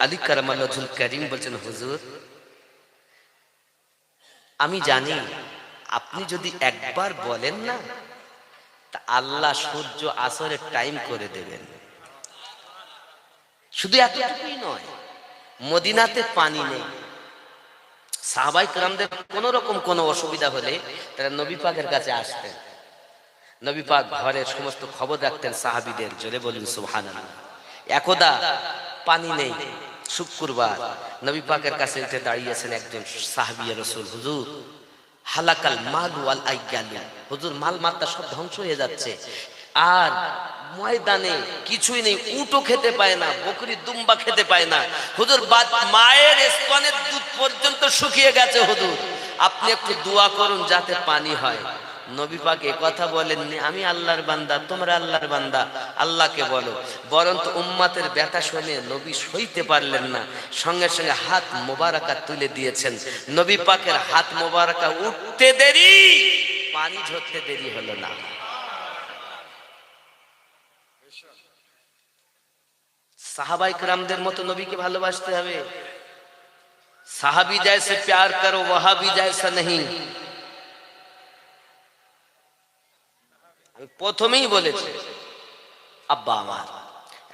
আলী কারামাল্লাহু ওয়াজহুল কারীম বলছেন, হুজুর আমি জানি আপনি যদি একবার বলেন না তা আল্লাহ সূর্য আসরের টাইম করে দেবেন। শুধু এতটুকুই নয়, মদিনাতে পানি নেই, সাহাবায়ে কেরামদের কোন রকম কোনো অসুবিধা হলে তারা নবী পাকের কাছে আসতেন। নবী পাক ঘরের সমস্ত খবর রাখতেন সাহাবীদের। জোরে বলুন সুবহানাল্লাহ। একদা পানি নেই, শুক্রবার, নবী পাকের কাছে উঠে দাঁড়িয়েছেন একজন সাহাবী রাসূল, হুজুর হালাকাল মাল ওয়াল আইয়ালু, হুজুর মাল মাত্তা সব ধ্বংস হয়ে যাচ্ছে, আর ময়দানে কিছুই নেই, উটও খেতে পায় না, বকরি দুম্বা খেতে পায় না, হুজুর মায়ের স্তনের দুধ পর্যন্ত শুকিয়ে গেছে, হুজুর আপনি একটু দোয়া করুন যাতে পানি হয়। নবী পাক এ কথা বলেননি আমি আল্লাহর বান্দা, তোমরা আল্লাহর বান্দা, আল্লাহকে বলো। বরঞ্চ উম্মতের ব্যথা শুনে নবী সইতে পারলেন না, সঙ্গে সঙ্গে হাত মোবারকা তুলে দিয়েছেন। নবী পাকের হাত মোবারকা উঠতে দেরি, পানি ঝরতে দেরি হলো না। সাহাবায়ে কেরামদের মতো নবীকে ভালোবাসতে হবে। সাহাবী জैसे प्यार करो वहाबी जैसा नहीं। আমি প্রথমেই বলেছি আব্বা আমার।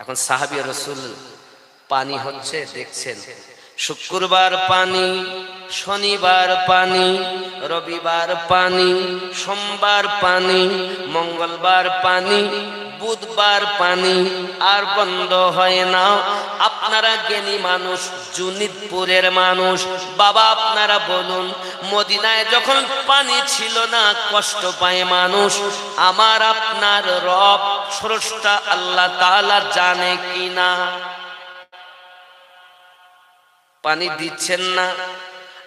এখন সাহাবী রাসূল পানি হচ্ছে দেখছেন, শুক্রবার পানি, শনিবার পানি, রবিবার পানি, সোমবার পানি, মঙ্গলবার পানি, বুধবার পানি, আর বন্ধ হয় না। আপনারা জ্ঞানী মানুষ, জুনিদপুরের মানুষ, বাবা আপনারা বলুন, মদিনায় যখন পানি ছিল না কষ্ট পায় মানুষ, আমার আপনার রব স্রষ্টা আল্লাহ তাআলা জানে কি না? পানি দিচ্ছেন না,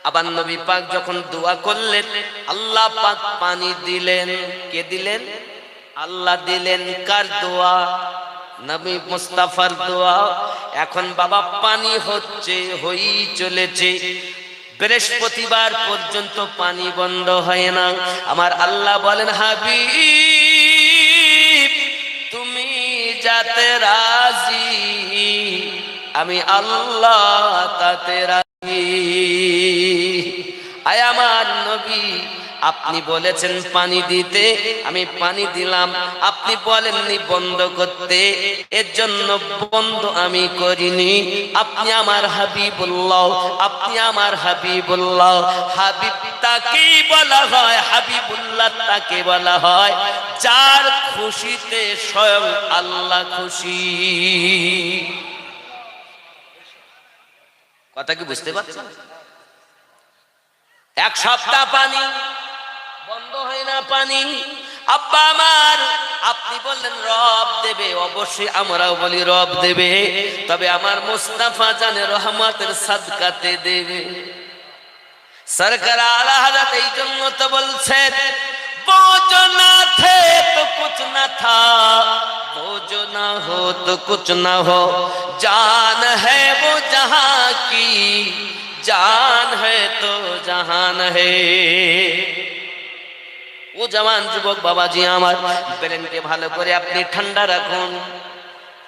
আবার নবী পাক যখন দোয়া করলেন আল্লাহ পাক পানি দিলেন। কে দিলেন? আল্লাহ দিলেন। কার দোয়া? নবী মুস্তাফার দোয়া। এখন বাবা পানি হচ্ছে, হই চলেছে, বৃহস্পতিবার পর্যন্ত পানি বন্ধ হয় না। আমার আল্লাহ বলেন, হাবিব তুমি যাতে রাজি আমি আল্লাহ তাতে রাজি। আয় আমার নবী, আপনি বলেছেন পানি দিতে, আমি পানি দিলাম, আপনি বলেননি বন্ধ করতে, এর জন্য বন্ধ আমি করিনি। আপনি আমার হাবিবুল্লাহ, আপনি আমার হাবিবুল্লাহ। হাবিব তাকেই বলা হয়, হাবিবুল্লাহ তাকে বলা হয় যার খুশিতে স্বয়ং আল্লাহ খুশি। কথা কি বুঝতে পারছেন? এক সপ্তাহ পানি বন্ধ হয় না পানি। আব্বা আমার, আপনি বললেন রব দেবে, অবশ্যই আমরাও বলি রব দেবে, তবে আমার মুস্তাফা জানে রহমতের সাদকাতে দেবে। সরকার আলা হযরত এই জন্য তো বলছেন, बोझ ना थे तो कुछ न था, बोझ ना हो तो कुछ न हो, जान है वो जहां की, जान है तो जहान है। ও জওয়ান যুবক বাবাজি আমার, ব্রেনকে ভালো করে আপনি ঠান্ডা রাখুন।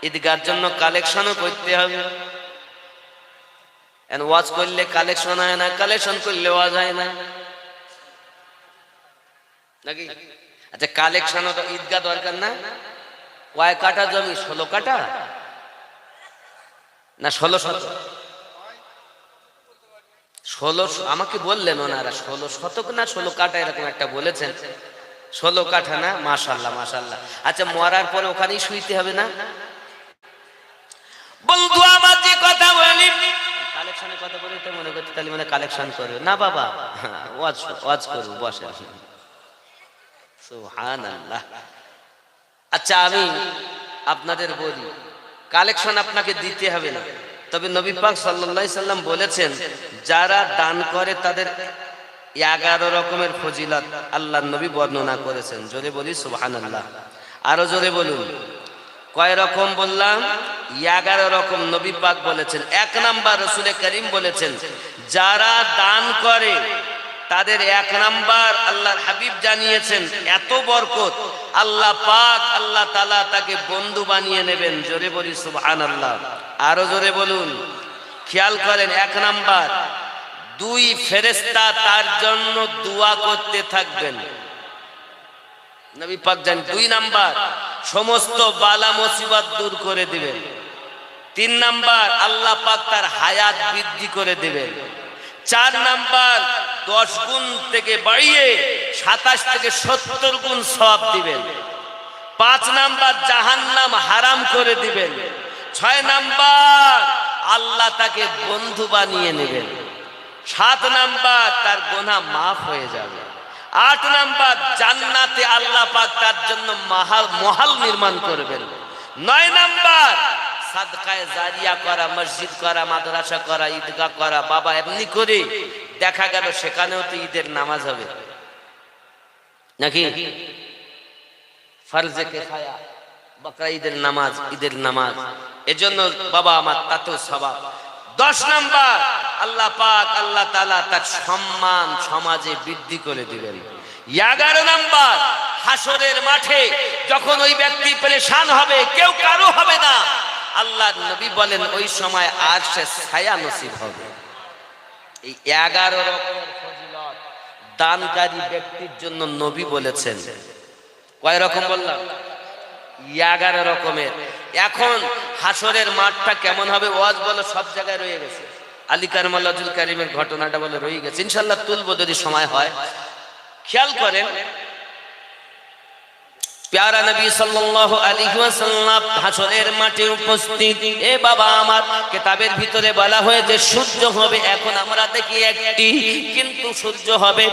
ঈদগার জন্য কালেকশনও করতে হবে। এন্ড ওয়াজ করলে কালেকশন হয় না, কালেকশন করলে ওয়াজ হয় না নাকি? আচ্ছা কালেকশনও তো ঈদগাহ দরকার না? কয় কাঠা জমি? 16 কাঠা না 16 শতক? 16 আমাকে বললেন ওনারা 16 শতক না 16 কাঠা এরকম একটা বলেছেন। 16 কাঠা না? মাশাআল্লাহ মাশাআল্লাহ। আচ্ছা মরার পরে ওখানেই শুইতে হবে না? বন্ধু আমার যে কথা বলি, কালেকশনের কথা বলি তো মনে করতে তাহলে মানে কালেকশন করবে না বাবা, ওয়াজ করব, বসে। সুবহানাল্লাহ। আচ্ছা আমি আপনাদের বলি, কালেকশন আপনাকে দিতে হবে না, তবে নবী পাক সাল্লাল্লাহু আলাইহি সাল্লাম বলেছেন যারা দান করে তাদের 11 রকমের ফজিলত আল্লাহর নবী বর্ণনা করেছেন। জোরে বলি সুবহানাল্লাহ। আরো জোরে বলুন। কয় রকম বললাম? 11 রকম নবী পাক বলেছেন। 1 নাম্বার রাসূল করিম বলেছেন যারা দান করে তাদের 1 নাম্বার আল্লাহর হাবিব জানিয়েছেন এত বরকত, আল্লাহ পাক আল্লাহ তাআলা তাকে বন্ধু বানিয়ে নেবেন। জোরে বলি সুবহানাল্লাহ। আরো জোরে বলুন। খেয়াল করেন, 1 নাম্বার, 2 ফেরেশতা তার জন্য দোয়া করতে থাকবেন। নবী পাক জান 2 নাম্বার, সমস্ত বালা মুসিবত দূর করে দিবেন। 3 নাম্বার, আল্লাহ পাক তার হায়াত বৃদ্ধি করে দিবেন। 4 নাম্বার, 10 গুণ থেকে বাড়িয়ে 27 থেকে 70 গুণ সওয়াব দিবেন। 5 নাম্বার, জাহান্নাম হারাম করে দিবেন। 6 নাম্বার, আল্লাহ তাকে বন্ধু বানিয়ে নেবেন। 7 নাম্বার, তার গুনাহ মাফ হয়ে যাবে। 8 নাম্বার, জান্নাতে আল্লাহ পাক তার জন্য মহল নির্মাণ করবেন। 9 নাম্বার, সাদকায়ে জারিয়া করা, মসজিদ করা, মাদ্রাসা করা, ঈদগাহ করা। বাবা এমনি করে দেখা গেল সেখানেও তো ঈদের নামাজ হবে নাকি? ফরজে কিফায়া, বকরা ঈদের নামাজ, ঈদের নামাজ। এজন্য বাবা আমার তাতেও সওয়াব। 10 নাম্বার, আল্লাহ পাক আল্লাহ তাআলা তার সম্মান সমাজে বৃদ্ধি করে দিবেন। 11 নাম্বার, হাসরের মাঠে যখন ওই ব্যক্তি পেরেশান হবে, কেউ কারো হবে না, আল্লাহর নবী বলেন ওই সময় আরশে ছায়া নসিব হবে। এই 11 রকমের ফজিলত দানকারী ব্যক্তির জন্য নবী বলেছেন। কয় রকম বললাম? 11 রকমের। এখন হাসরের মাঠটা কেমন হবে? ওয়াজ বলো সব জায়গায় রয়ে গেছে। আলী কারমাল্লাহুল কারীমের ঘটনাটা বলে রয়ে গেছে, ইনশাআল্লাহ তুলবো যদি সময় হয়। খেয়াল করেন, প্যারা নবী সাল্লাল্লাহু আলাইহি ওয়াসাল্লাম হাসরের মাঠে উপস্থিত। এ বাবা আমার, কিতাবের ভিতরে বলা হয়েছে সূর্য হবে, এখন আমরা দেখি একটি, কিন্তু সূর্য হবে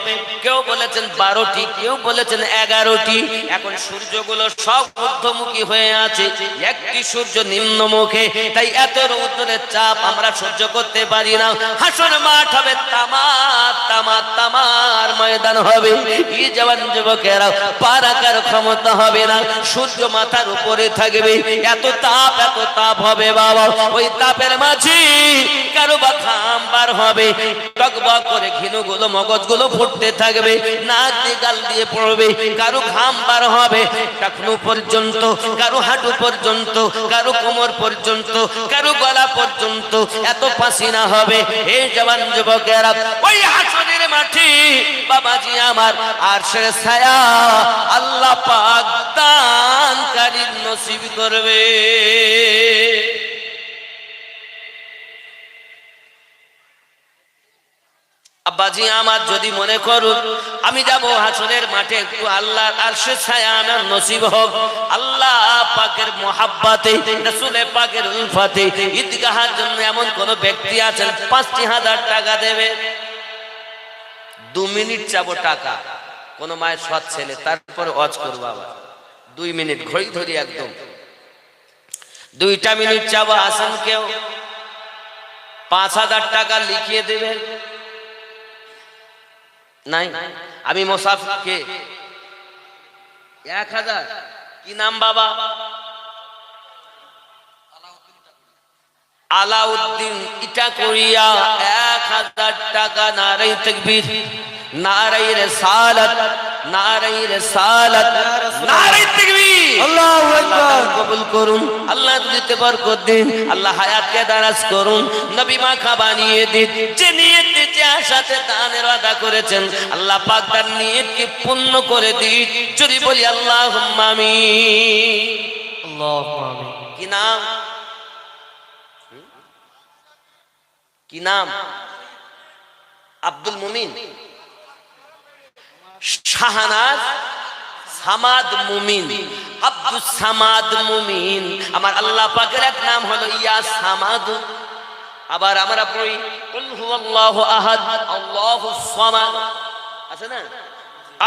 কেউ বলেছেন 12টি, কেউ বলেছেন 11টি। এখন সূর্যগুলো সব ঊর্ধ্বমুখী হয়ে আছে, একটি সূর্য নিম্নমুখে, তাই এত রৌদ্রের চাপ আমরা সহ্য করতে পারি না। হাসর মাঠ হবে তামার ময়দান হবে। এই জওয়ান যুবকেরা পার রাখার ক্ষমতা হবে না, সূর্য মাথার উপরে থাকবে, এত তাপ হবে বাবা। ওই তাপের মাঝে কারো বা ঘাম বার হবে, টকবক করে ঘিনুগুলো মগজগুলো ফুটতে থাকবে, নাক দিয়ে গাল দিয়ে পড়বে, কারো ঘাম বার হবে টাকনু পর্যন্ত, কারো হাঁটু পর্যন্ত, কারো কোমর পর্যন্ত, কারো গলা পর্যন্ত, এত পাসিনা হবে। এই জওয়ান যুবকেরা ওই হাসরের মাঠে বাবাজি আমার আরশের ছায়া আল্লাহ পাক দানকারীর নসিব করবে। আব্বাজি আমার, যদি মনে করুন আমি যাব হাসরের মাঠে, একটু আল্লাহর আরশের ছায়া আমার নসিব হোক, আল্লাহ পাকের মোহাব্বতে, রাসূল পাকের উলফতে ঈদগাহের জন্য এমন কোন ব্যক্তি আছেন ৫,০০০ টাকা দেবে? 2 মিনিট চাবো টাকা, কোন মায়ের সৎ ছেলে, তারপরে ওয়াজ করবো আবার 2 মিনিট ঘড়ি ধরি একদম 2টা মিনিট চাবো। আসেন কেউ ৫,০০০ টাকা লিখিয়ে দেবেন? নাই। আমি মুসাফিরকে 1000। কি নাম বাবা? আলাউদ্দিন ইটাকুরিয়া, 1000 টাকা। নারায়ে তাকবীর, নারায়ে রিসালাত, নারায়ে রিসালাত, নারায়ে তাকবীর। আল্লাহু আকবার। কবুল করুন, আল্লাহ দিতে বরকত দিন, আল্লাহ হায়াতকে দারাজ করুন, নবী মাখা বানিয়ে দিন। যে নিয়তে যে আশাতে দানের ওয়াদা করেছেন, আল্লাহ পাক তার নিয়তকে পূর্ণ করে দিন। যদি বলি আল্লাহুম্মা আমিন। আল্লাহুম্মা আমিন। কি নাম? কি নাম? আব্দুল মুমিন, শাহনাজ সামাদ মুমিন, আব্দুস সামাদ মুমিন। আমার আল্লাহ পাকের এক নাম হলো ইয়া সামাদ। আবার আমরা পড়ি কুল হুয়াল্লাহু আহাদ আল্লাহুস সামাদ, আছে না?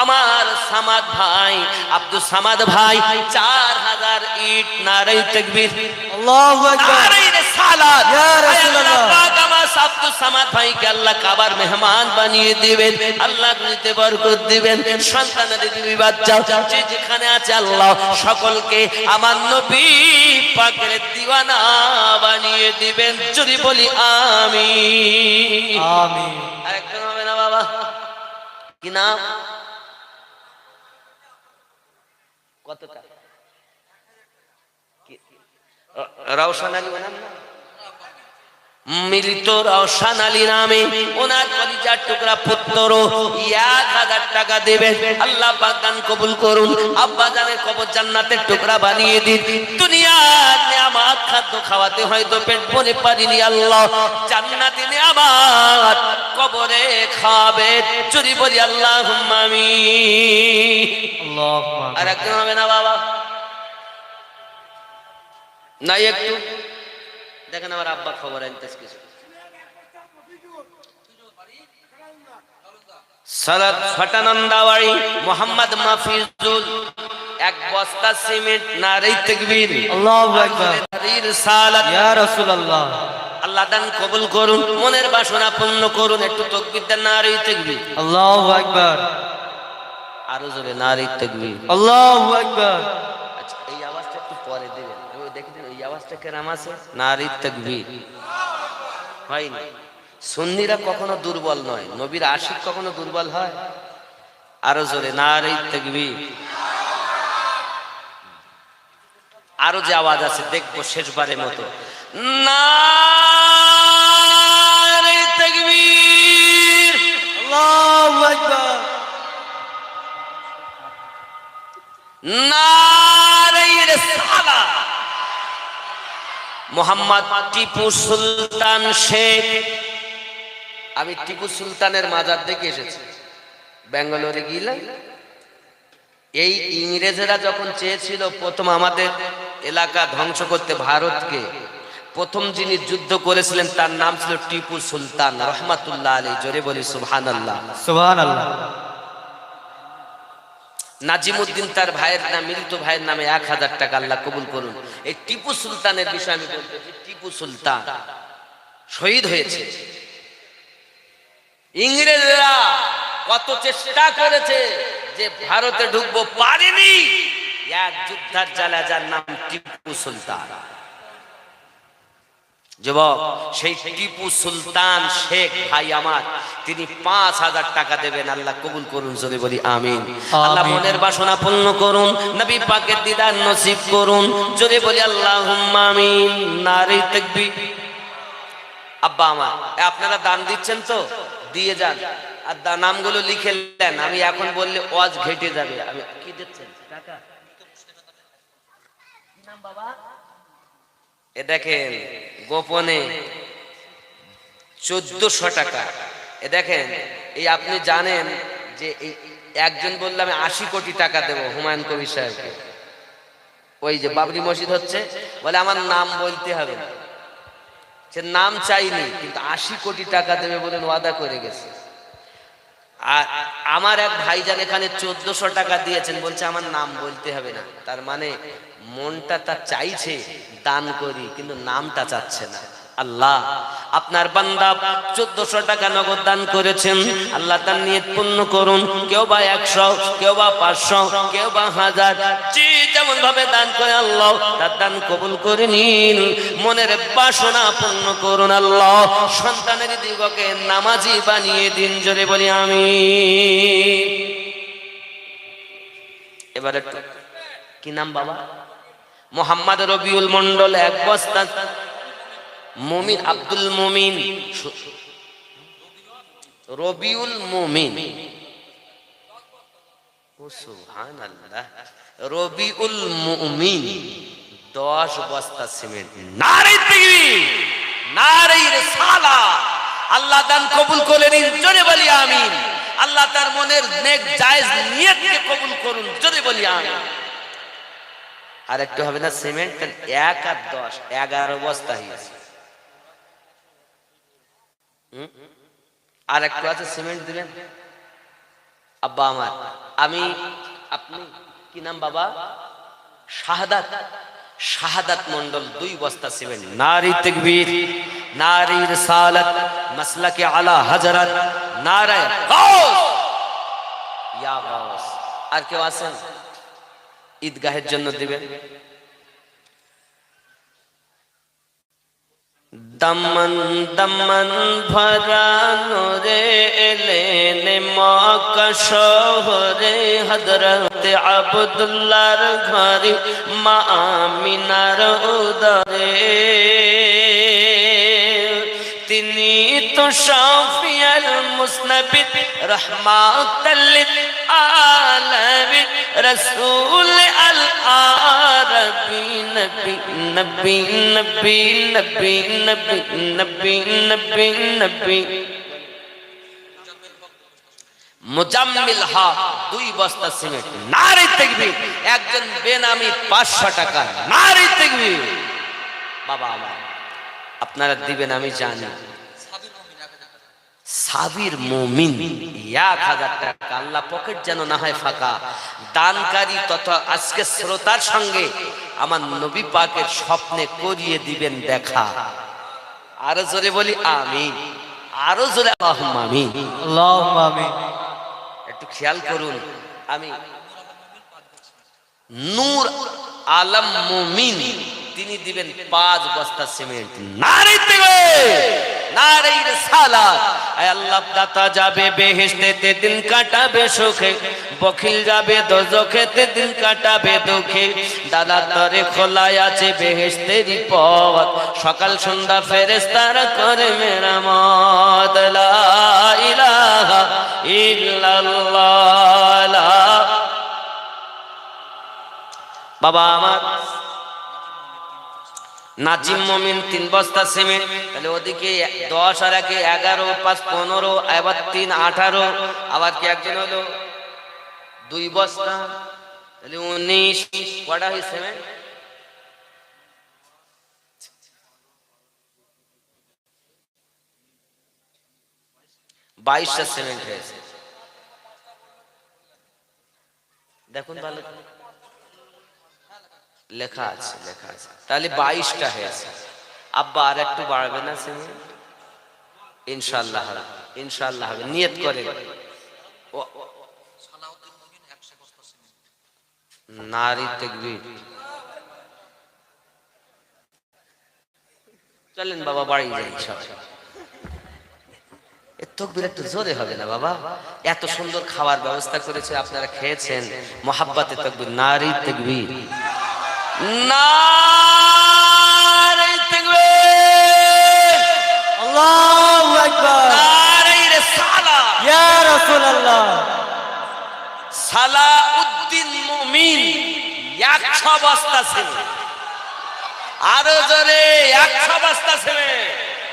আমার সামাদ ভাই, আব্দুস সামাদ ভাই 4000 ইট। নারায়ে তাকবীর, আল্লাহু আকবার, নারায়ে রিসালাত। ইয়া রাসূলুল্লাহ, পাক আমার আব্দুস সামাদ ভাইকে আল্লাহ কাবার মেহমান বানিয়ে দিবেন, আল্লাহ দিতে বরকত দিবেন, সন্তানের দিবি বাচ্চা, যে যেখানে আছে আল্লাহ সকলকে আমার নবী পাকের দিওয়ানা বানিয়ে দিবেন। যদি বলি আমিন। আমিন। আরেকজন হবে না বাবা? কি নাম? কত টাকা? রওশন আলী নাম না? মৃত রওশন আলী নামে ওনার কলিজার টুকরা পুত্র 1000 টাকা দেবেন। আল্লাহ পাক দান কবুল করুন। আব্বা জানের কবর জান্নাতের টুকরা বানিয়ে দিন। দুনিয়ার নিয়ামত খাদ্য খাওয়াতে হয়তো পেট ভরে পারিনি, আল্লাহ জান্নাতি নিয়ামত কবরে খাবে। চুরি বলি আল্লাহুম্মা আমিন। আল্লাহুম্মা। আর একজন হবে না বাবা? নাই একটু দেখেন আমার আব্বা খবর আনতেছে কিছু। সালাত ফাটানন্দাবাড়ি মোহাম্মদ মাফিজুল 1 বস্তা সিমেন্ট, নারে তাকবীর, আল্লাহু আকবার, রিসালাত ইয়া রাসূলুল্লাহ। আল্লাহ দান কবুল করুন, মনের বাসনা পূর্ণ করুন। একটু তাকবীর দেন, নারে তাকবীর, আল্লাহু আকবার, আরো জোরে নারে তাকবীর, আল্লাহু আকবার। আচ্ছা এই আওয়াজটা একটু পরে দিবেন, ওই দেখেন এই আওয়াজটা কেরাম আছে, নারে তাকবীর হয়নি। সুন্নিরা কখনো দুর্বল নয়, নবীর আশিক কখনো দুর্বল হয়? আরো জোরে নারে তাকবীর। আরো যে আওয়াজ আছে দেখবো শেষবারের মতো, নারে তাকবীর, আল্লাহু আকবার, নারে রিসালাত। মোহাম্মদ টিপু সুলতান শেখ, আমি টিপু সুলতানের মাজার দেখে এসেছি, ব্যাঙ্গালোরে গিয়েছিলাম। এই ইংরেজরা যখন চেয়েছিল প্রথম আমাদের এলাকা ধ্বংস করতে, ভারতকে, প্রথম যিনি যুদ্ধ করেছিলেন তার নাম ছিল টিপু সুলতান রহমাতুল্লাহ আলাইহি। জোরে বলি সুবহানাল্লাহ, সুবহানাল্লাহ। নাজিমউদ্দিন তার ভাইয়ের নাম, মৃত ভাইয়ের নামে 1000 টাকা আল্লাহ কবুল করুন। এই টিপু সুলতানের বিষয়ে আমি বলতে চাই, টিপু সুলতান শহীদ হয়েছে। ইংরেজরা কত চেষ্টা করেছে যে ভারতে ঢুকবো, পারেনি। এক যোদ্ধার জ্বালা, যার নাম টিপু সুলতান। যুবক, সেই টিপু সুলতান শেখ ভাই আমার, তিনি 5000 টাকা দেবেন। আল্লাহ কবুল করুন, জোরে বলি আমিন। আল্লাহ মনের বাসনা পূর্ণ করুন, নবী পাকের দিদার নসিব করুন, জোরে বলি আল্লাহুম্মা আমিন। নারে তাকবীর। আব্বা আমার, আপনারা দান দিচ্ছেন তো দিয়ে যান, আর নামগুলো লিখে নেন। আমি এখন বললে ওয়াজ ঘেটে যাবে। আমি কি দিচ্ছেন টাকা? কি নাম বাবা? এ দেখেন গোপনে 1400 টাকা। এ দেখেন, এই আপনি জানেন যে এই একজন বললে আমি 80 কোটি টাকা দেব হুমায়ুন কবির সাহেবকে। ওই যে বাবরি মসজিদ হচ্ছে, বলে আমার নাম বলতে হবে না। সে নাম চাইনি, কিন্তু 80 কোটি টাকা দেবে বলে ওয়াদা করে গেছে। আর আমার এক ভাইজান এখানে 1400 টাকা দিয়েছেন, বলছে আমার নাম বলতে হবে না। তার মানে মনটা তার চাইছে দান করি, কিন্তু নামটা চাচ্ছে না। আল্লাহ, আপনার বান্দা 1400 টাকা নগদ দান করেছেন, আল্লাহ তার নিয়ত পূর্ণ করুন। কেউ বা 100, কেউ বা 500, কেউ বা 1000, যে যেমন ভাবে দান করে আল্লাহ তার দান কবুল করে নিন। মনের বাসনা পূর্ণ করুন আল্লাহ। সন্তানের দিগকে নামাজি বানিয়ে দিন, জোরে বলি আমিন। এবারে কি নাম বাবা? মোহাম্মদ রবিউল মন্ডল 1 বস্তা। মুমিন আব্দুল মুমিন, রবিউল মুমিন, ও সুবহানাল্লাহ, রবিউল মুমিন 10 বস্তা সিমেন্ট। নারে তাকবীর, নারে রিসালাত। আল্লাহ দান কবুল করে নিন, জোরে বলি আমিন। আল্লাহ তার মনের নেক জায়েজ নিয়তকে কবুল করুন, জোরে বলি আমিন। আর একটু হবে না সিমেন্ট? 1 আর 10 11 বস্তা হয়েছে। আর একটু আছে, সিমেন্ট দিবেন আব্বা আমার। আমি, আপনি কি নাম বাবা? শাহাদাত, শাহাদাত মন্ডল 2 বস্তা সিমেন্ট। নারে তাকবীর, নারে রিসালাত, মাসলাকে আলা হযরত, নারে গাউস, ইয়া গাউস। আর কেউ আছেন ঈদগাহের জন্য দিবেন? দমন দমন ভরানো রে এলেন মক্কা শহরে, হযরত আব্দুল্লাহর ঘরে, মা আমিনার উদরে। তিনি তো শাফিউল মুসনাবিদ রাহমাতাল লিল আলামিন রাসূল আল আরবি নবী নবী নবী নবী নবী নবী নবী নবী মুজাম্মিল হক 2 বস্তা সিমেন্ট। নারে তাকবীর। একজন বেনামি 500 টাকা। নারে তাকবীর। বাবা আমার আপনারা দিবেন আমি জানি। সাবির মুমিন 1000 টাকা। আল্লাহ পকেট যেন না হয় ফাঁকা। দানকারী তথা আজকে শ্রোতার সঙ্গে আমার নবী পাকের স্বপ্নে করিয়ে দিবেন দেখা। আরো জোরে বলি আমিন। আরো জোরে আল্লাহুম্মা আমিন। আল্লাহুম্মা আমিন। একটু খেয়াল করুন, আমি নূর আলম মুমিন তিনি দিবেন 5 বস্তা সিমেন্ট। নারে তাকবীর, নারে রিসালাত। আয় আল্লাহ দাতা যাবে বেহেশতে দিন কাটাবে সুখে, বখিল যাবে দোজখেতে দিন কাটাবে দুঃখে। দাদা তরে খোলাই আছে বেহেশতেরই পথ, সকাল সন্ধ্যা ফেরেশতারা করে মেরামত। লা ইলাহা ইল্লাল্লাহ। বাবা আমার নাজিম মুমিন 3 বস্তা সিমেন্ট। তাহলে ওদিকে 10 আর 1 11 5 15 আবার 3 18 আবার কি একজন হলো 2 বস্তা, তাহলে 19 কটা হয় সিমেন্ট? 22টা সিমেন্ট হয়েছে। দেখুন ভালো লেখা আছে, লেখা আছে। তাহলে 22টা হয়েছে। আব্বা আর একটু বাড়বে না সিমেন্ট? ইনশাআল্লাহ হবে, ইনশাআল্লাহ হবে। নিয়ত করেন। নারী তাকবীর। চলেন বাবা বাড়ি যাই সব। তাকবীর একটু জোরে হবে না বাবা? এত সুন্দর খাবার ব্যবস্থা করেছে, আপনারা খেয়েছেন। মোহাব্বতে তাকবীর। নারী তাকবীর। নারে তাকবীর। আল্লাহু আকবার। নারে রিসালাত। ইয়া রাসূলুল্লাহ। সালাউদ্দিন মুমিন 100 বস্তা সিমেন্ট। আরো জোরে 100 বস্তা সিমেন্ট।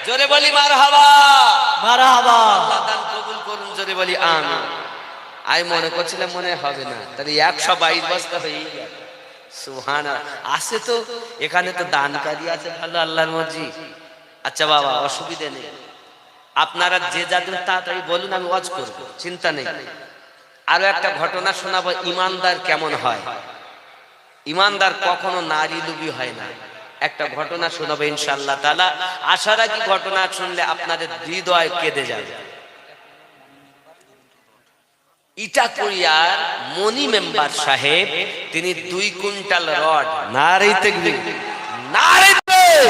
জোরে বলি মারহাবা। মারহাবা। আল্লাহ দান কবুল করুন। জোরে বলি আমিন। আমি মনে করছিলাম মনে হবে না, তাহলে 122 বস্তা হয়ে গেল। সুবহানাল্লাহ। আছে তো এখানে তো দানকারী আছে ভালো, আল্লাহর মর্জি। আচ্ছা বাবা অসুবিধা নেই, আপনারা যে যাদের তাড়াতাড়ি বলুন, আমি ওয়াজ করব, চিন্তা নেই। আরো একটা ঘটনা শোনাবো, ইমানদার কেমন হয়। ইমানদার কখনো নারী লুবি হয় না। একটা ঘটনা শোনাবো ইনশাআল্লাহ তাআলা। আশা রাখি ঘটনা শুনলে আপনাদের হৃদয় কেঁদে যাবে। ইটাকুরিয়ার মনি মেম্বার সাহেব তিনি 2 কুইন্টাল রড। নারে তাকবীর। নারে তাকবীর।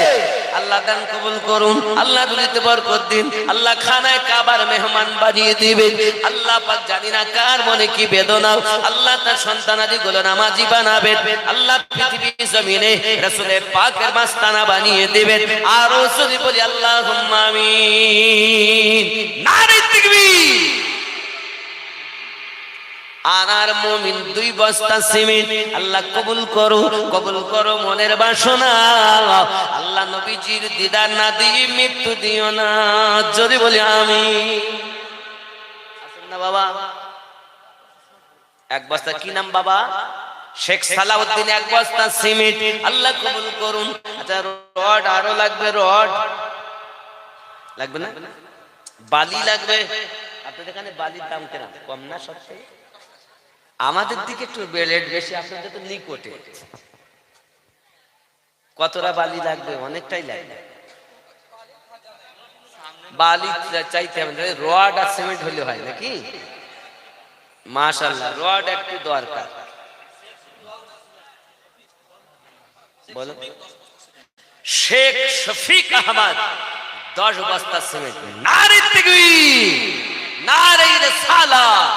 আল্লাহ দান কবুল করুন, আল্লাহ দুনিয়াতে বরকত দিন, আল্লাহ খানায় কাবার মেহমান বানিয়ে দিবেন। আল্লাহ পাক জানি না কার মনে কি বেদনা, আল্লাহ তার সন্তানাদি গুলো নামাজি বানাবেন। আল্লাহ পৃথিবী জমিনে রাসূলের পাকের মাস্তানা বানিয়ে দিবেন। আর রাসূল বলি আল্লাহুম্মা আমিন। নারে তাকবীর। আর মুমিন 2 বস্তা সিমেন্ট। আল্লাহ কবুল করো, কবুল করো মনের বাসনা। আল্লাহ নবীজির দিদার না দিয়ে মৃত্যু দিও না। যদি বলি আমিন। আছেন না বাবা? 1 বস্তা কি নাম বাবা? শেখ সালাউদ্দিন 1 বস্তা সিমেন্ট। আল্লাহ কবুল করুন। আচ্ছা রড আরো লাগবে, রড লাগবে না? বালি লাগবে। আপনাদের এখানে বালির দাম কেন কম না? সবচেয়ে আমাদের দিকে একটু রেট বেশি, আপনাদের তো নিকটে। কতটা বালি লাগবে? অনেকটাই লাগবে। বালি চাইতে হবে, রড আর সিমেন্ট হলে হয় নাকি? মাশাআল্লাহ, রড একটু দরকার। বলো। শেখ শফিক আহমদ 10 বস্তা সিমেন্ট। নারে তাকবীর। নারে রিসালাত।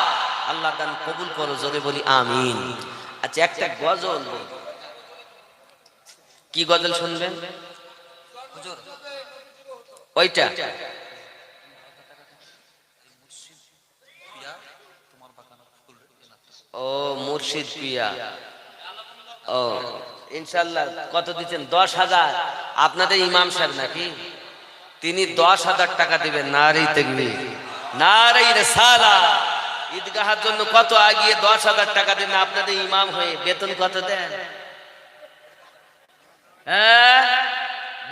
আল্লাহ দান কবুল করো। জোরে বলি আমিন। আচ্ছা একটা গজল, কি গজল শুনবেন? ওইটা ও মুর্শিদ পিয়া ও ইনশাল্লাহ কত দিচ্ছেন? 10,000। আপনাদের ইমাম সাহেব নাকি? তিনি 10,000 টাকা দিবেন। নারী তাকবীর, নারী রিসালা। ঈদগাহের জন্য কত আগিয়ে 10,000 টাকা দেন আপনাদের ইমাম হয়ে। বেতন কত দেন? হ্যাঁ,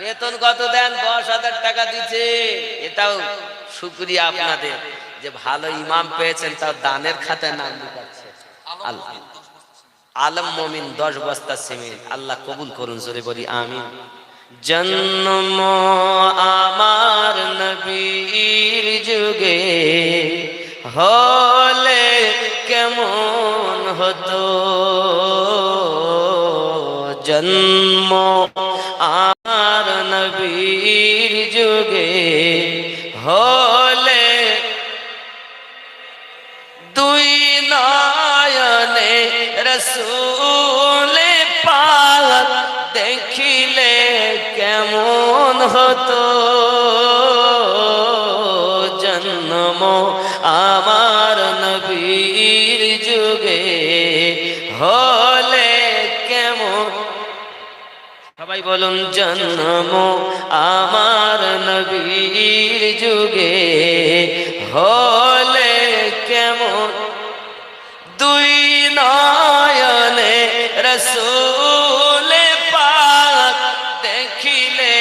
বেতন কত দেন? 10,000 টাকা দিচ্ছে। এটাও শুকরিয়া আপনাদের যে ভালো ইমাম পেয়েছেন, তাও দানের খাতায় নাম লিখাচ্ছে। আল্লাহ আলম মুমিন 10 বস্তা সিমেন্ট আল্লাহ কবুল করুন, জোরে বলি আমিন। জন্ম আমার নবীর যুগে হলে কেমন হতো, জন্ম আমার নবীর যুগে হলে দুই নয়নে রসূল পাক দেখিলে কেমন হতো, জন্ম আমার নবীর যুগে হলে কেমন। সবাই বলুন, জন্ম আমার নবীর যুগে হলে কেমন, দুই নয়নে রসূল পাক দেখিলে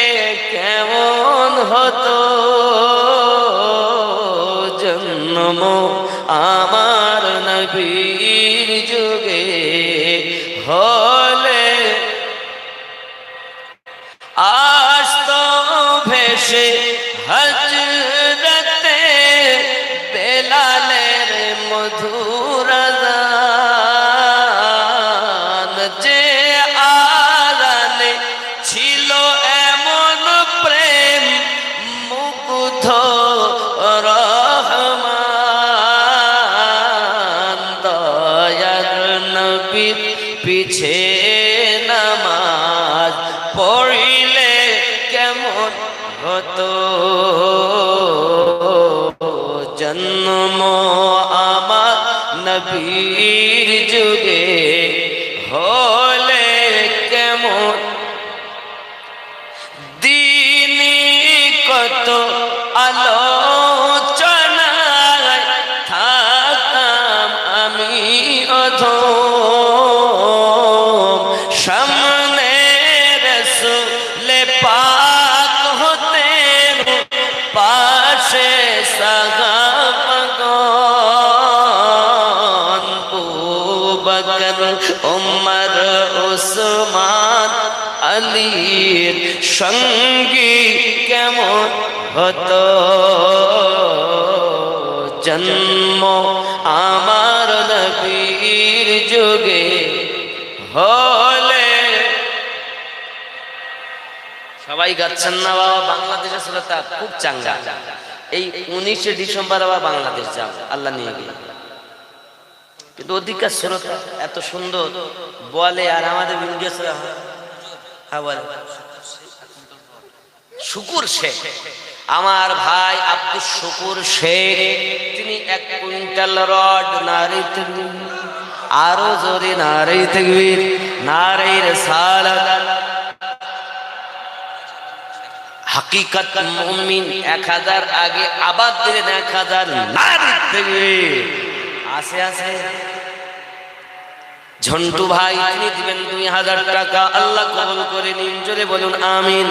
কেমন হতো, জন্ম আমার নবীর যুগে হলে আসতো ভেসে হযরতে বেলালের মধুর আযান, যে আযানে ছিল এমন প্রেম মুগ্ধ রহমান, দয়ার নবীর পিছে নামাজ পড়িলে কেমন হতো, জন্ম আমার নবীর যুগে হলে কেমন, দিনী কত আলোচনায় থাকতাম আমি অধম, সামনে রসূল পাক হতেন পাশে সাহাবাগণ, আবু বকর ওমর ওসমান আলীর সঙ্গী কেমন হতো, জন্ম আমার নবীর যুগে হলে। সবাই গাচ্ছেন না বাবা? বাংলাদেশের শ্রোতা খুব চাঙ্গা। এই 19শে ডিসেম্বর আবার বাংলাদেশ যাব, আল্লাহ নিয়ে গেল, কিন্তু অধিকার শ্রোতা এত সুন্দর বলে, আর আমাদের শুকুর শেখ, আমার ভাই আব্দুল শুকুর শেখ, তিনি 1 কুইন্টাল রড, নারী তাকবীর, আরো জোরে নারী তাকবীর, নারী রিসালাত, হাকিকত মুমিন 1000 আগে আবাদ দিলেন 1000 নারী তাকবীর। আছে আছে ঝন্টু ভাই, তিনি দিবেন 2000 টাকা, আল্লাহ কবুল করে নিন, জোরে বলুন আমিন।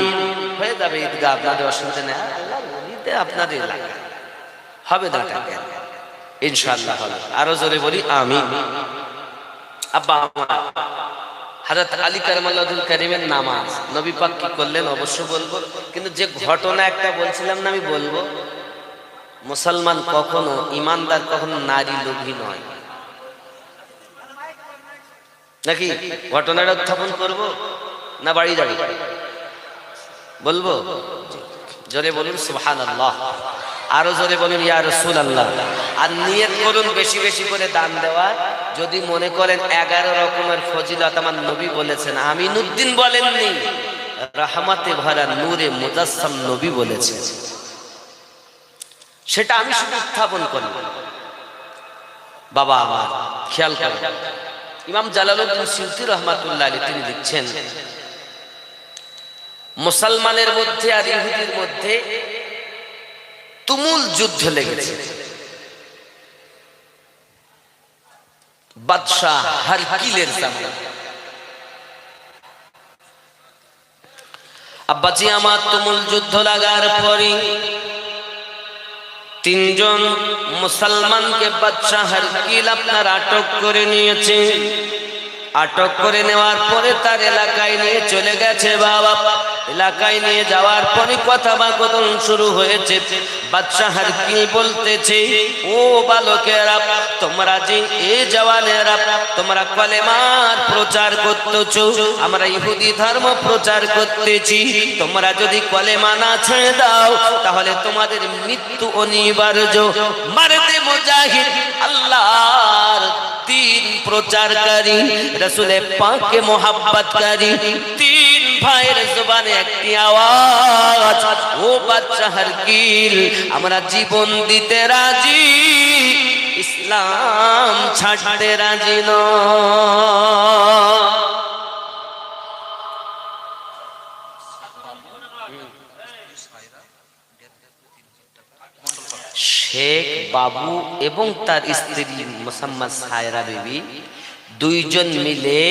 হয়ে যাবে ঈদগাহ, আপনাদের অসুবিধা নেই, আপনাদের এলাকা হবে না টাকা ইনশাআল্লাহ হবে। আরো জোরে বলি আমিন। আব্বা আমার হযরত আলী কারামাল্লাহুল কারীমের নামাজ নবী পাক কি করলেন অবশ্যই বলবো, কিন্তু যে ঘটনা একটা বলছিলাম না আমি বলবো, মুসলমান কখনো, ইমানদার কখনো নারী লোভী নয়, নাকি? ঘটনাটা উত্থাপন করব না বাড়ি যাবি? বলবো? জোরে বলুন সুবহানাল্লাহ, আরো জোরে বলুন ইয়া রাসূলুল্লাহ। আর নিয়ত করুন বেশি বেশি করে দান দেওয়ার। যদি মনে করেন 11 রকমের ফজিলত আমার নবী বলেছেন, আমিনউদ্দিন বলেননি, রাহমাতে ভরা নূরে মুজাসসাম নবী বলেছে, সেটা আমি শুধু উত্থাপন করি। বাবা আমার খেয়াল করেন, ইমাম জালালউদ্দিন সিয়ুতী রাহমাতুল্লাহ আলাইহি তিনি লিখছেন, মুসলমানের মধ্যে আর ইহুদির মধ্যে তুমুল যুদ্ধ লেগেছে। বাদশাহ হারকিলের জামানা। আব্বাজি আমার, তুমুল যুদ্ধ লাগার পরে তিনজন মুসলমানকে বাদশাহ হারকিল আপনার আটক করে নিয়েছে। আটক করে নেওয়ার পরে তার এলাকায় নিয়ে চলে গেছে। বাবা, এলাকায় নিয়ে যাওয়ার পরে কথোপকথন শুরু হয়েছে। বাদশাহ হারকিল বলতেছে, ও বালকেরা, তোমরা যে এ জওয়ানেরা, তোমরা কলেমার প্রচার করতেছো, আমরা ইহুদি ধর্ম প্রচার করতেছি। তোমরা যদি কলেমা না ছেড়ে দাও তাহলে তোমাদের মৃত্যু অনিবার্য। মারতে মুজাহিদ আল্লাহর তিন প্রচারকারী, রাসূলে পাককে মোহাব্বতকারী তিন ভাইয়ের জবানে একটি আওয়াজ, ও বাদশাহ হারকিল, আমরা জীবন দিতে রাজি, ইসলাম ছাড়তে রাজি নয়। শেখ বাবু এবং তার স্ত্রী মোসাম্মদ সায়রা বিবি দুইজন মিলে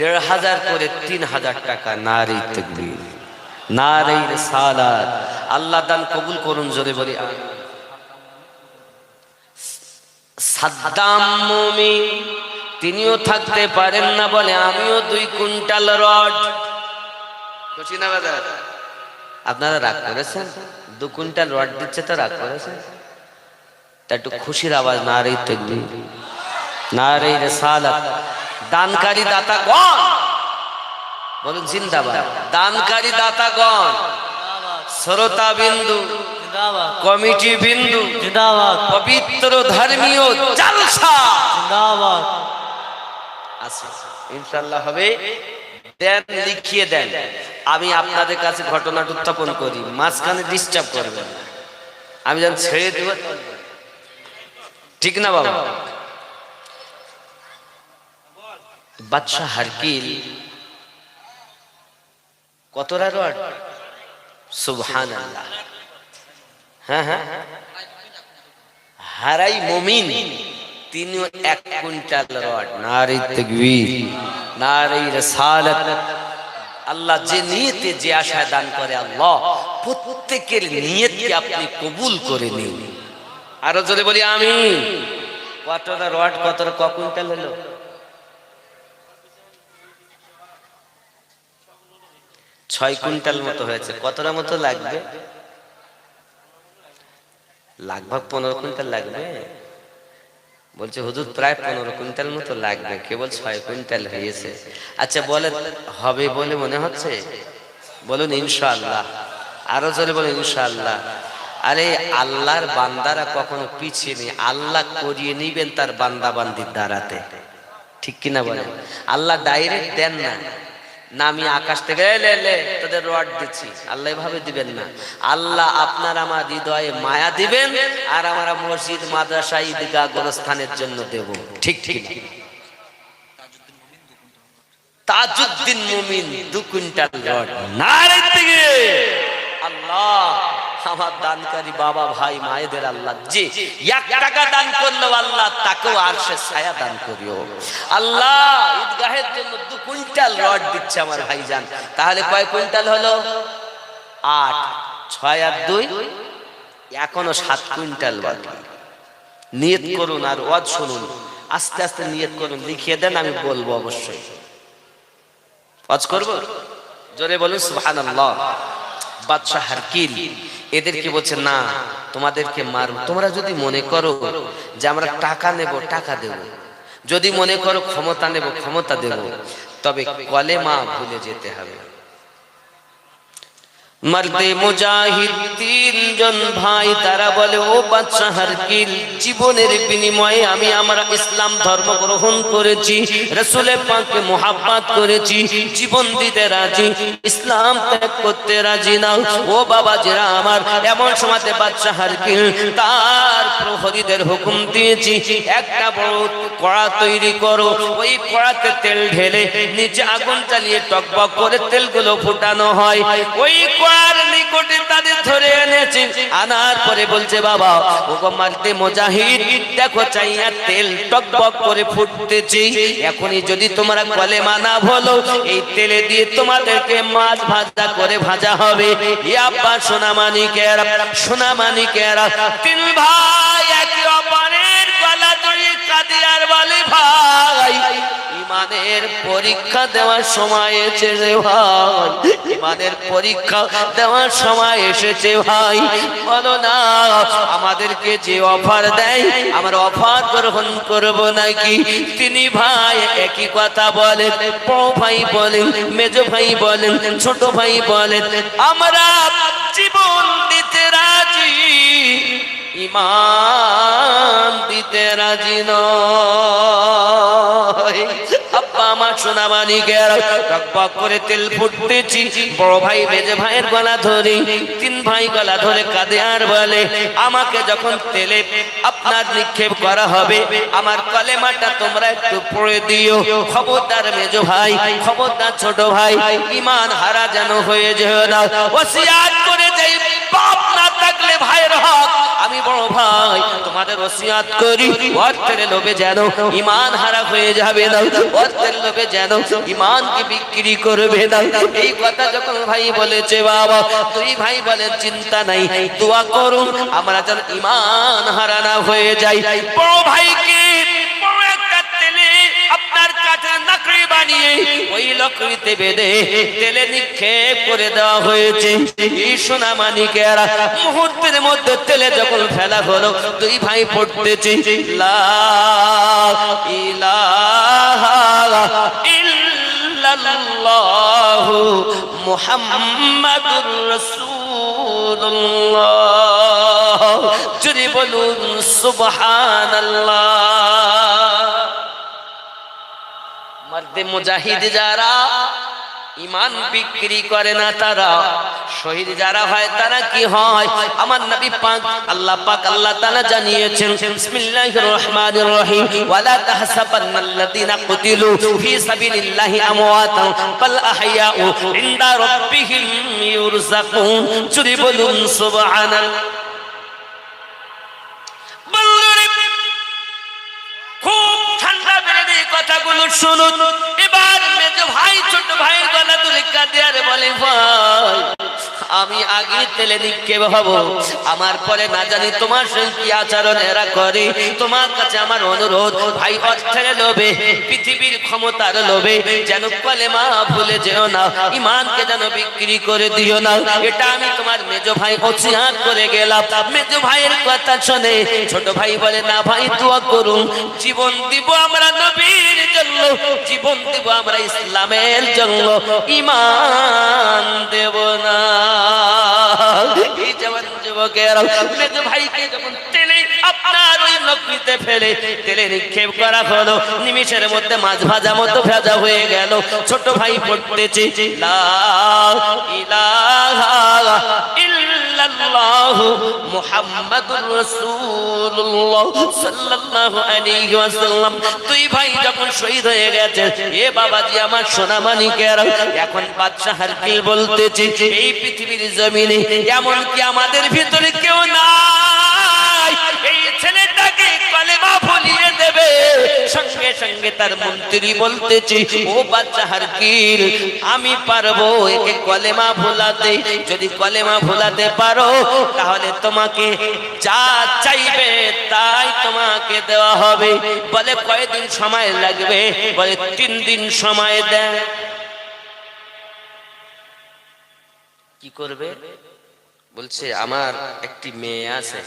১৫০০ করে ৩০০০ টাকা, নারী তাকবীর, নারী রিসালাত, আল্লাহ দান কবুল করুন, জোরে বলি। সাদ্দাম মুমিন তিনিও থাকতে পারেন না, বলে আমিও ২ কুইন্টাল রড। খুশি না বাজার? আপনারা রাগ করেছেন? ২ কুইন্টাল রড দিচ্ছে তো রাগ করেছেন? তা একটু খুশির আওয়াজ, নারী তাকবীর, নারী রিসালাত। দানকারী দাতাগণ বলুন জিন্দাবাদ। দানকারী দাতাগণ, শ্রোতা বিন্দু, কমিটি বিন্দু, পবিত্র ধর্মীয় জালসা আছে, ইনশাআল্লাহ হবে। দেন, লিখিয়ে দেন। আমি আপনাদের কাছে ঘটনাটা উত্থাপন করি, মাঝখানে ডিস্টার্ব করবেন, আমি যেন ছেড়ে দেব, ঠিক না বাবা? বাদশাহ হারকিল কতটা রড? সুবহানাল্লাহ। হ্যাঁ হ্যাঁ, হারাই মুমিন তিনিও ১ কুইন্টাল রড। নারী তাকবীর, নারী রিসালাত। আল্লাহ যে নিয়তে যে আশায় দান করে, আল্লাহ প্রত্যেকের নিয়তকে আপনি কবুল করে নিন। আরো জোরে বলি আমিন। কতটা রড, কতটা ক কুইন্টাল হলো? ৬ কুইন্টাল মতো হয়েছে। কতটা মতো লাগবে? লাগভাগ ১৫ কুইন্টাল লাগবে। বলছে হুজুর প্রায় ১৫ কুইন্টাল মতো লাগবে, কেবল ৬ কুইন্টাল হয়েছে। আচ্ছা বলেন, হবে বলে মনে হচ্ছে? বলুন ইনশাআল্লাহ। আরো জোরে বলুন ইনশাআল্লাহ। আরে আল্লাহর বান্দারা কখনো পিছিয়ে নেই, আল্লাহ করিয়ে নিবেন তার বান্দা বান্দির দ্বারাতে, ঠিক কিনা বলেন? আল্লাহ ডাইরেক্ট দেন না, না আমি আকাশ থেকে তোদের রড দিচ্ছি, আল্লাহ ভাবে দিবেন না। আল্লাহ আপনার আমার হৃদয়ে মায়া দিবেন, আর আমরা মসজিদ, মাদ্রাসা, ঈদগাহ, গোরস্থানের জন্য দেব, ঠিক ঠিক। তাজউদ্দিন মুমিন ২ কুইন্টাল রড। নারে তাকবীর। আল্লাহ আমার দানকারী বাবা ভাই মায়েদের আল্লাহ যে ১ টাকা দান করলো, আল্লাহ তাকেও আরশে ছায়া দান করিও। আল্লাহ ঈদগাহের জন্য ২ কুইন্টাল রড দিচ্ছে আমার ভাইজান। তাহলে কয় কুইন্টাল হলো? ৮। ৬ আর ২ এখনো ৭ কুইন্টাল বাকি। নিয়ত করুন আর ওয়াজ শুনুন, আস্তে আস্তে নিয়ত করুন, লিখিয়ে দেন, আমি বলবো অবশ্যই। ওয়াজ করব, জোরে বলুন সুবহানাল্লাহ। বাদশাহ হারকিল এদেরকে বলছে, না তোমাদেরকে মারব। তোমরা যদি মনে করো যে আমরা টাকা নেব, টাকা দেব, যদি মনে করো ক্ষমতা নেব, ক্ষমতা দেব, তবে কলেমা ভুলে যেতে হবে। मर्दे मुजाहिद তিনজন ভাই তারা বলে ও বাদশা হারকিল জীবনের বিনিময়ে আমি আমরা ইসলাম ধর্ম গ্রহণ করেছি রাসূলের পাককে মুহাব্বত করেছি জীবন দিতে রাজি ইসলাম ত্যাগ করতে রাজি না ও বাবা যারা আমার এমন সময়তে বাদশা হারকিল তার প্রহরীদের হুকুম দিয়েছি একটা বড় কড়া তৈরি করো ওই কড়াতে তেল ঢেলে নিচে আগুন জ্বালিয়ে টকবক করে তেলগুলো ফুটানো হয় ওই কড়ার নিকটে তাদের ধরে এনেছে আনার পরে বলছে বাবা ওগো মারতে মুজাহিদ দেখো চাইয়া তেল টকবক করে ফুটতেছে এখনই যদি তোমরা কলেমা না বলো এই তেলে দিয়ে তোমাদেরকে মাছ ভাজা করে ভাজা হবে এ আব্বা সোনামানিকেরা তিন ভাই একে অপরের গলা জড়িয়ে কাঁদে আর বলে ভাই ইমানের পরীক্ষা দেওয়ার সময় এসেছে ভাই ইমানের পরীক্ষা দেওয়ার সময় এসেছে ভাই বলো না আমাদেরকে যে অফার দেয় আমার অফার গ্রহণ করব নাকি তিনি ভাই একই কথা বলেন বড় ভাই বলেন মেজো ভাই বলেন ছোট ভাই বলেন আমরা জীবন দিতে রাজি ঈমান দিতে রাজি নয় আব্বা আমার সোনামানিকেরা টকবক করে তেল ফুটতেছি বড় ভাই মেজো ভাইয়ের গলা ধরে তিন ভাই গলা ধরে কাঁদে আর বলে আমাকে যখন তেলে আপনার নিক্ষেপ করা হবে আমার কলেমাটা তোমরা একটু পড়ে দিও খবরদার মেজো ভাই খবরদার ছোট ভাই ঈমান হারা যেন হয়ে যেও না ওসিয়াত করে যাই বাপ না থাকলে ভাইয়ের হক আমি বড় ভাই তোমাদের ওসিয়াত করি অর্থের লোভে যেন ঈমান হারা হয়ে যাবে না অর্থের লোভে যেন ঈমানকে বিক্রি করবে না এই কথা যখন ভাই বলেছে বাবা দুই ভাই বলেন চিন্তা নাই দোয়া করুন আমরা যেন ঈমান হারা না হয়ে যাই বড় ভাইকে বড় একটা তেলে আপনার কাছে নাকড়ি বানিয়ে ওই লকড়িতে বেঁধে তেলে নিক্ষেপ করে দেওয়া হয়েছে এই সোনামানিকেরা মুহূর্তের মধ্যে তেলে যখন ফেলা হলো দুই ভাই পড়তেছে লা ইলাহা ইল্লাল্লাহু মুহাম্মাদুর রাসূলুল্লাহ যদি বলুন সুবহানাল্লাহ মর্দে মুজাহিদ যারা ঈমান বিক্রি করে না তারা শহীদ যারা হয় তারা কি হয় আমার নবী পাক আল্লাহ পাক আল্লাহ তাআলা জানিয়েছেন বিসমিল্লাহির রহমানির রহিম ওয়ালা তাহসাবান্নাল্লাযীনা কুতিলু ফি সাবিলিল্লাহি আমওয়াতান বাল আহইয়াউ ইনদা রাব্বিহিম ইউরযাকুন যদি বলুন সুবহানাল্লাহ খুব ঠান্ডা বেড়ে কথাগুলো শুনুন এবার মেজো ভাই ছোট ভাইয়ের গলা ধরে কাঁদে আর বলে ভাই আমি আগে তেলে নিক্ষেপ হব আমার পরে না জানি তোমার সঙ্গে কি আচরণ এরা করে তোমার কাছে আমার অনুরোধ ভাই অর্থের লোভে পৃথিবীর ক্ষমতার লোভে যেন কলেমা ভুলে যেও না ঈমানকে যেন বিক্রি করে দিও না এটা আমি তোমার মেজো ভাই ওসিয়াত করে গেলাম মেজো ভাইয়ের কথা শুনে ছোট ভাই বলে না ভাই দোয়া করুন জীবন দিব আমরা নবীর জন্য জীবন দিব আমরা ইসলামের জন্য ঈমান দেব না এই জওয়ান যুবকেরা মেজো ভাইকে যখন তেলে আপনার ওই লকড়িতে ফেলে তেলে নিক্ষেপ করা হলো নিমিষের মধ্যে মাছ ভাজা মতো ভাজা হয়ে গেল ছোট ভাই পড়তেছে লা ইলাহা ইল্লাল্লাহু মুহাম্মাদুর রাসূলুল্লাহ সাল্লাল্লাহু আলাইহি ওয়াসাল্লাম দুই ভাই যখন শহীদ হয়ে গেছে এ বাবাজি আমার সোনামানিকেরা এখন বাদশা হারকিল বলতেছে এই পৃথিবীর জমিনে এমন কি আমাদের ভিতরে কেউ নাই এই ছেলেটাকে কলেমা ভুলিয়ে দেবে সঙ্গে সঙ্গে তার মন্ত্রী বলতেছে ও বাদশা হারকিল আমি পারবো একে কলেমা ভুলাতে যদি কলেমা ভুলাতে পারো তাহলে তোমাকে যা চাইবে তাই তোমাকে দেওয়া হবে বলে কয়দিন সময় লাগবে বলে 3 দিন সময় দেন কি করবে বলছে আমার একটি মেয়ে আছে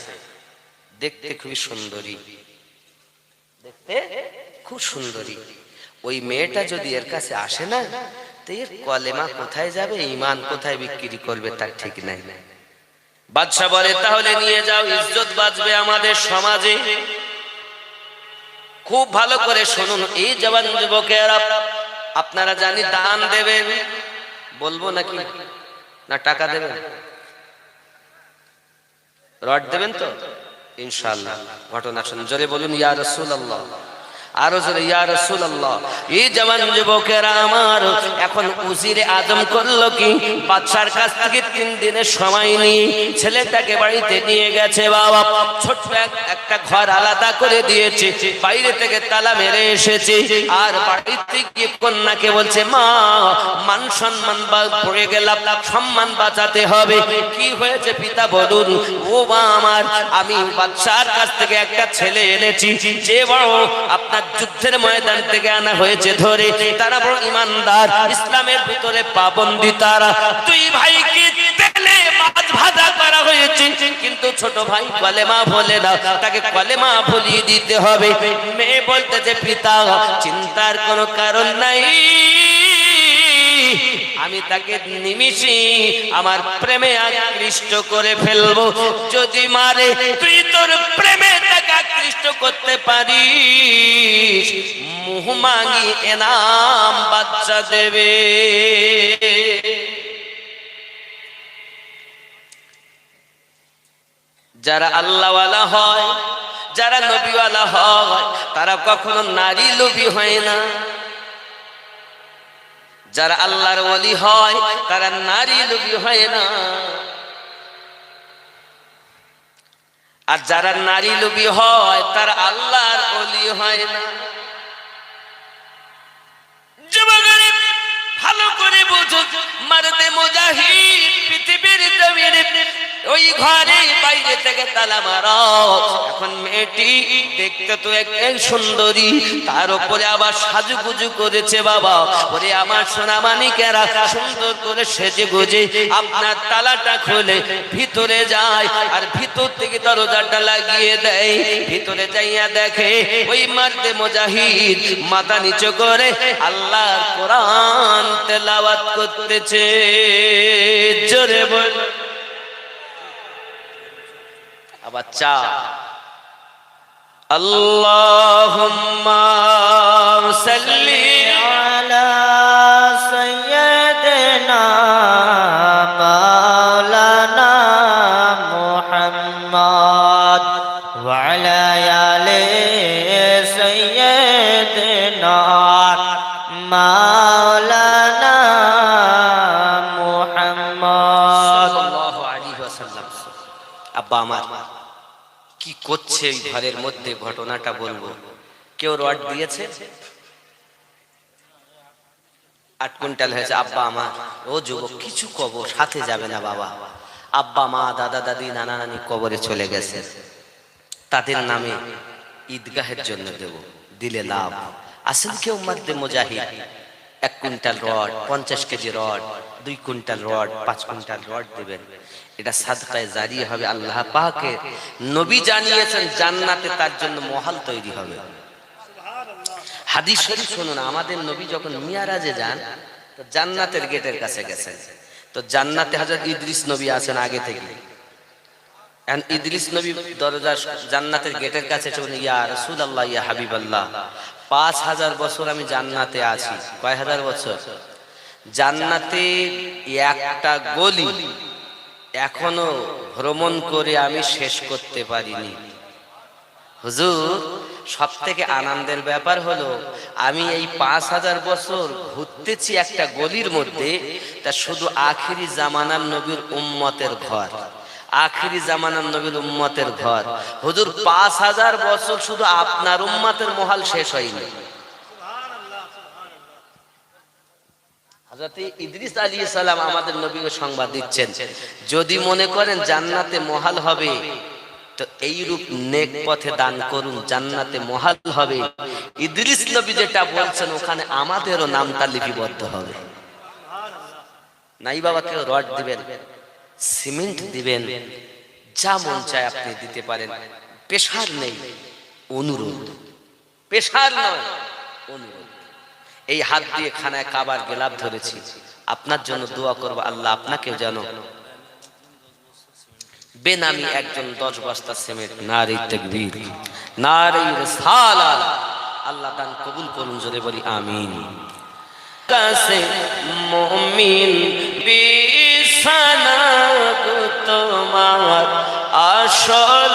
দেখতে খুবই সুন্দরী দেখতে খুব সুন্দরী ওই মেয়েটা যদি এর কাছে আসে না তো এর কলেমা কোথায় যাবে, ঈমান কোথায় বিক্রি করবে তার ঠিক নাই। বাদশা বলে তাহলে নিয়ে যাও, ইজ্জত বাঁচবে আমাদের সমাজে। খুব ভালো করে শুনুন এই জওয়ান যুবকেরা, আপনারা জানি দান দেবেন, বলবো নাকি না টাকা দেবেন? রড দেবেন তো ইনশাআল্লাহ। ঘটনা শুনুন, জোরে বলুন ইয়া রাসূলুল্লাহ, আরো জোরে ইয়া রাসূলুল্লাহ। এই জওয়ান যুবকেরা আমার এখন উজিরে আজম করলো কি, বাদশার কাছ থেকে 3 দিনের সময় নিয়ে ছেলেটাকে বাড়িতে নিয়ে গেছে। বাবা ছোট্ট একটা ঘর আলাদা করে দিয়েছে, বাইরে থেকে তালা মেরে এসেছে। আর বাড়িতে গিয়ে কন্যাকে বলছে, মা মান সম্মান পড়ে গেলাম, সম্মান বাঁচাতে হবে। কি হয়েছে পিতা বলুন? ও মা আমার, আমি বাদশার কাছ থেকে একটা ছেলে এনেছি, যে বড় আপনার যুদ্ধের ময়দান থেকে আনা হয়েছে ধরে, তারা বড় ইমানদার, ইসলামের ভিতরে পাবন্দি তারা। তুই ভাইকে তেলে মাছ ভাজা করা হয়েছে, কিন্তু ছোট ভাই কলেমা বলে না, তাকে কলেমা ভুলিয়ে দিতে হবে। মেয়ে বলতেছে, পিতা চিন্তার কোনো কারণ নাই, আমি তাকে নিমিষে আমার প্রেমে আকৃষ্ট করে ফেলবো। যদি মারে তুই তোর প্রেমে তাকে আকৃষ্ট করতে পারিস, মুহমাঙ্গি এনাম বাচ্চা দেবে। যারা আল্লাহওয়ালা হয়, যারা নবীওয়ালা হয়, তারা কখনো নারী লোভী হয় না। যারা আল্লাহর ওলি হয় তারা নারী লোভী হয় না। আর যারা নারী লোভী হয় তারা আল্লাহর ওলি হয় না। যুবকেরা ভালো করে বুঝো, মারদে মুজাহিদ পৃথিবীর জমিনে ওই ঘরে বাইরে থেকে তালা মারা। এখন মেয়েটি দেখতে তো এক সুন্দরী, তার উপরে আবার সাজুগুজু করেছে। বাবা ওরে আমার সোনা মানিকেরা, সুন্দর করে সেজে গুজে আপনার তালাটা খুলে ভিতরে যায়, আর ভিতর থেকে দরজাটা লাগিয়ে দেয়। ভিতরে যাইয়া দেখে ওই মারদে মুজাহিদ মাথা নিচু করে আল্লাহর কোরআন তেলাওয়াত করতেছে। জোরে বল আবার চা। আল্লাহুম্মা সাল্লি আলা সাইয়্যিদিনা মাওলানা মুহাম্মদ ওয়া আলা আলি সাইয়্যিদিনা মাওলানা মুহাম্মদ সাল্লাল্লাহু আলাইহি ওয়াসাল্লাম। আব্বা আমার কি করছে এই ঘরের মধ্যে, ঘটনাটা বলবো। কেউ রড দিয়েছে, 8 কুইন্টাল হয়েছে। আব্বা আমার, ও যুবক কিছু কবর সাথে যাবে না বাবা। আব্বা মা দাদা দাদি নানা নানি কবরে চলে গেছে, তাদের নামে ঈদগাহের জন্য দেব, দিলে লাভ। আসেন কেউ মারদে মুজাহিদ 1 quintal rod, 50 KG rod, 2 quintal rod, 5 quintal rod দেবেন। এটা সাদকায়ে জারিয়া হবে। আল্লাহ পাকের নবী জানিয়েছেন জান্নাতে তার জন্য মহল তৈরি হবে। হাদিস শরীফ শুনুন, আমাদের নবী যখন মিয়ারাজে যান তো জান্নাতের গেটের কাছে গেছেন। তো জান্নাতে হযরত ইদ্রিস নবী আছেন আগে থেকে। এখন ইদ্রিস নবী দরজা জান্নাতের গেটের কাছে চলে, ইয়া রাসূলুল্লাহ ইয়া হাবিবাল্লাহ 5000 বছর আমি জান্নাতে আছি। কয় হাজার বছর? জান্নাতে একটা গলি এখনো ভ্রমণ করে আমি শেষ করতে পারিনি। হুজুর সব থেকে আনন্দের ব্যাপার হলো আমি এই 5000 বছর ঘুরতেছি একটা গলির মধ্যে, তা শুধু আখিরি জামানার নবীর উম্মতের ঘর, আখিরি জামানার নবীর উম্মতের ঘর। হুজুর 5000 বছর শুধু আপনার উম্মতের মহল শেষ হয়নি। হযরত ইদ্রিস আলাইহিস সালাম আমাদের নবীকে সংবাদ দিচ্ছেন, যদি মনে করেন জান্নাতে মহল হবে তো এই রূপ নেক পথে দান করুন, জান্নাতে মহল হবে। ইদ্রিস নবী যেটা বলছেন ওখানে আমাদেরও নামটা লিপিবদ্ধ হবে। নাই বাবা, কেউ রড দিবেন, সিমেন্ট দিবেন, যা মন চায় আপনি দিতে পারেন। পেশার নেই, অনুরোধ। পেশার নয়, অনুরোধ। এই হাত দিয়ে খানায় কাবার গেলাপ ধরেছি, আপনার জন্য দোয়া করব আল্লাহ আপনাকেও যেন বেনামি একজন 10 বস্তা সিমেন্ট, নারে তাকবীর, নারে রিসালাত, আল্লাহ দান কবুল করুন, জোরে বলি আমিন। কাছে মুমিন বিছানা গো তোমার আসল